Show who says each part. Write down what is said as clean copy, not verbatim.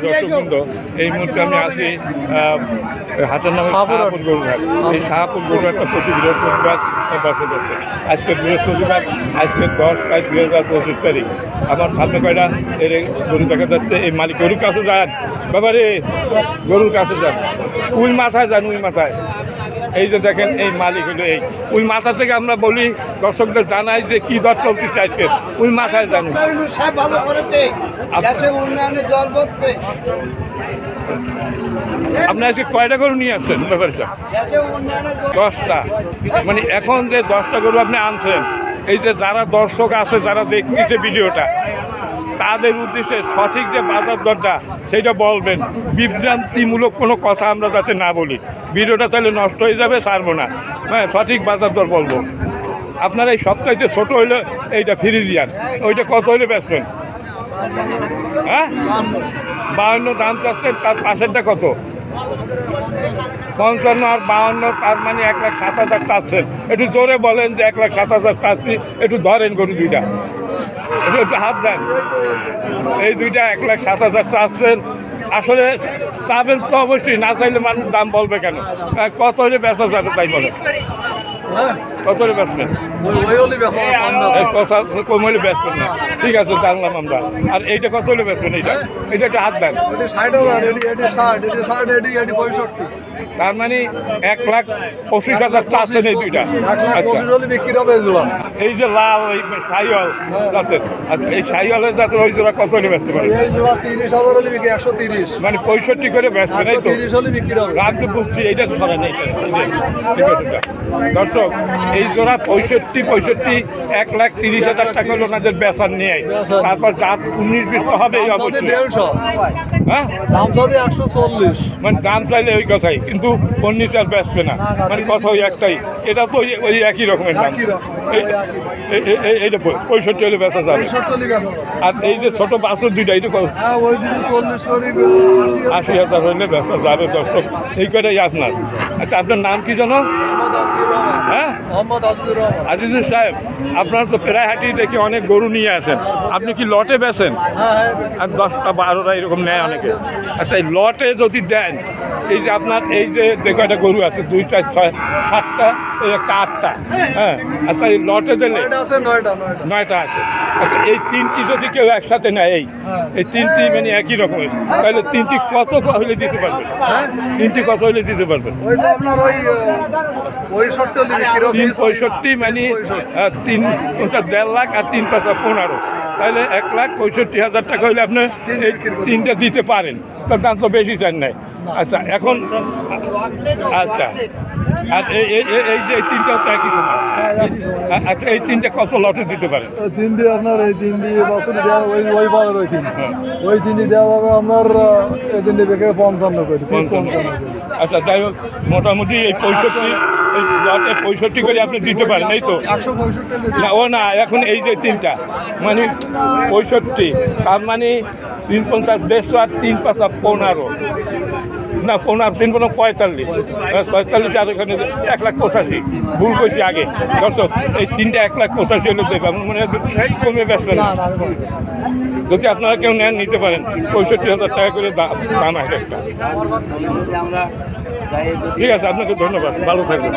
Speaker 1: দর্শকবৃন্দ, এই মুহূর্তে আমি আছি হাটের নামে শাহপুর গরুঘাট। এই শাহপুর গরুঘাটটা প্রতি বৃহস্পতিবার বসে যাচ্ছে। আজকে বৃহস্পতিবার, আজকে 10/5/2025 তারিখ। আমার সামনে কয়টা এর গরু দেখা যাচ্ছে। এই মালিক গরুর কাছে যান, বাবারে গরুর কাছে যান, ওই মাথায় যান, ওই মাথায়। এই যে দেখেন, এই মালিক হলো এই ওই মাথা থেকে আমরা বলি দর্শকদের জানাই যে কি দর চলতেছে আজকে, ওই মাথায় জানি।
Speaker 2: ভালো করেছে, উন্নয়নে জল পড়ছে।
Speaker 1: আপনি আজকে কয়টা গরু নিয়ে আসছেন ব্যাপারটা? 10টা। মানে এখন যে 10টা গরু আপনি আনছেন, এই যে যারা দর্শক আছে, যারা দেখতেছে ভিডিওটা, তাদের উদ্দেশ্যে সঠিক যে বাজার দরটা সেইটা বলবেন। বিভ্রান্তিমূলক কোনো কথা আমরা যাতে না বলি, ভিডিওটা তাহলে নষ্ট হয়ে যাবে, ছাড়বো না। হ্যাঁ, সঠিক বাজার দর বলবো। আপনার এই সবচাইতে ছোটো হইলে এইটা ফ্রিজিয়ান, ওইটা কত হইলে বেচবেন? হ্যাঁ, 52 দাম চাচ্ছেন। তার পাশেরটা কত? 55 আর 52, তার মানে 1,07,000 চাচ্ছেন। একটু জোরে বলেন যে 1,07,000 চাচ্ছি, একটু ধরেন গরু দুইটা, একটু হাত দেন। এই দুইটা 1,07,000 চাচ্ছেন। আসলে চাবেন তো অবশ্যই, না চাইলে মানুষ দাম বলবে কেন? কত হলে বেচা যাবে তাই বলে? কত হলে বেচবেন? কথা কম হলে বেচবেন না, ঠিক আছে, জানলাম আমরা। আর এইটা কত হলে বেচবেন? এইটা একটা হাত দেন।
Speaker 2: 60,000।
Speaker 1: তার মানে 1,25,000 চাচ্ছেন এই দুইটা। এই যে লাল এই শাহিওয়াল জাতের, আচ্ছা, এই শাহিওয়ালের জাতের ওই জোড়া কত হলে বেচতে পারে?
Speaker 2: 30,000।
Speaker 1: মানে 65 করে বেচবেন, এই তো? রাত তো বুঝছি, এইটা ধরে নেই। দর্শক, এই জোড়া 65, 1,30,000 টাকা হলো ওনাদের বেচার নিয়ে। তারপর জাত 19-20 তো হবে এই অবশ্যই। হ্যাঁ, মানে দাম চাইলে ওই কথাই, কিন্তু ফার্নিচার বেচবে না, মানে কথা ওই একটাই। এটা তো ওই একই রকমের দাম। এইটা 65 হলে বেচা যাবে। আর এই যে ছোট বাছুর দুইটা, এইটা 80,000 হলে বেচা যাবে। দর্শক, এই কটাই আপনার। আচ্ছা, আপনার নাম কি জানো? হ্যাঁ, আজিজুর সাহেব, আপনার তো প্রায় হাঁটি দেখি অনেক গরু নিয়ে আসেন। আপনি কি লটে বেচেন? আর 10টা 12টা এরকম নেয় অনেকে। আচ্ছা, এই লটে যদি দেন, এই যে আপনার এই যে কয়টা গরু আছে, 2, 4, 6, 7টা, এই একটা 8টা। হ্যাঁ, আচ্ছা, এই লটে দিলে 9টা আছে। আচ্ছা, এই 3টি যদি কেউ একসাথে নেয়, এই 3টি মানে একই রকমের, তাহলে 3টি কত হলে দিতে পারবেন? 3টি কত হলে দিতে পারবেন? 65, মানে 3.5 লাখ আর 3.15, তাহলে 1,65,000 টাকা হলে আপনি এই 3টা দিতে পারেন। তার দাম তো বেশি চান নাই। আচ্ছা, এখন আচ্ছা, আর এই যে 3টা তো একই সময়। আচ্ছা, এই 3টা কত লটে দিতে পারেন?
Speaker 2: 3টি আপনার এই 3টি বছর দেওয়া ওই পাড়ার ওই 3টি দেওয়া যাবে আপনার 3টি বেঁকে 55 করে।
Speaker 1: আচ্ছা, যাই হোক, মোটামুটি এই 65, এই লটে 65 করে আপনি দিতে পারেন, এই তো?
Speaker 2: 165
Speaker 1: না, ও না, এখন এই যে 3টা মানে 65, তার মানে 350, 150 আর 3.5 না 15, 3.45, 45 আর এখানে 1,85,000 ভুল করছি আগে। দর্শক, এই 3টা 1,85,000 হলে দেবে। আমার মনে হয় কমে ব্যস্ত না। যদি আপনারা কেউ নেন, নিতে পারেন। 65,000 টাকা করে দাম আছে একটা। ঠিক আছে, আপনাকে ধন্যবাদ, ভালো থাকবেন।